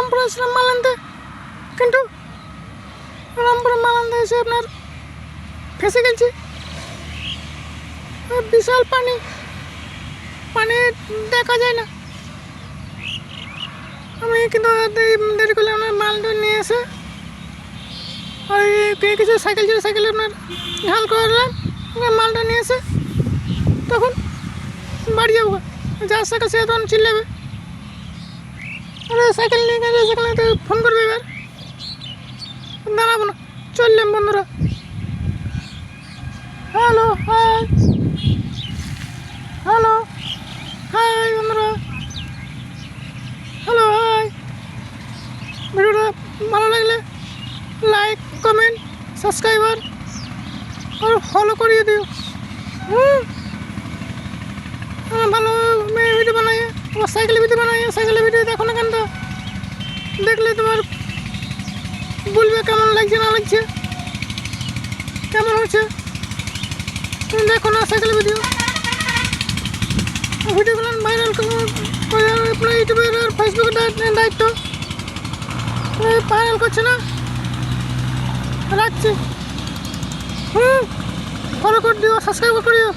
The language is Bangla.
রামপুরে আসলাম মাল আনতে, কিন্তু রামপুরে মাল আনতে এসে আপনার ফেসে গেছি। বিশাল পানি, পানি দেখা যায় না। আমি কিন্তু দেরি করলে আপনার মালটা নিয়ে এসে ওই কিছু সাইকেল ছিল, সাইকেলে আপনার ঢাল করলাম, মালটা নিয়ে এসে তখন বাড়ি যাবো। যার সাইকেল সে তখন চিল্লাবে, আরে সাইকেল নিয়ে গেলে সেখানে ফোন করবে, এবার দাঁড়াবো না, চললাম বন্ধুরা। হ্যালো হাই, হ্যালো হাই বন্ধুরা, হ্যালো হাই। ভিডিওটা ভালো লাগলে লাইক, কমেন্ট, সাবস্ক্রাইবার আর ফলো করিয়ে দিও। ভালো ভিডিও বানাই, আবার সাইকেলের ভিডিও বানাই। সাইকেলের ভিডিও দেখো না কেন, দেখলে তোমার বলবে কেমন লাগছে না লাগছে, কেমন হচ্ছে। তুমি দেখো না সাইকেলের ভিডিওগুলো ভাইরাল করে আপনার ইউটিউবের আর ফেসবুকের দায়িত্ব, ভাইরাল করছে না, রাখছি। ফলো করে দিও, সাবস্ক্রাইব করিও।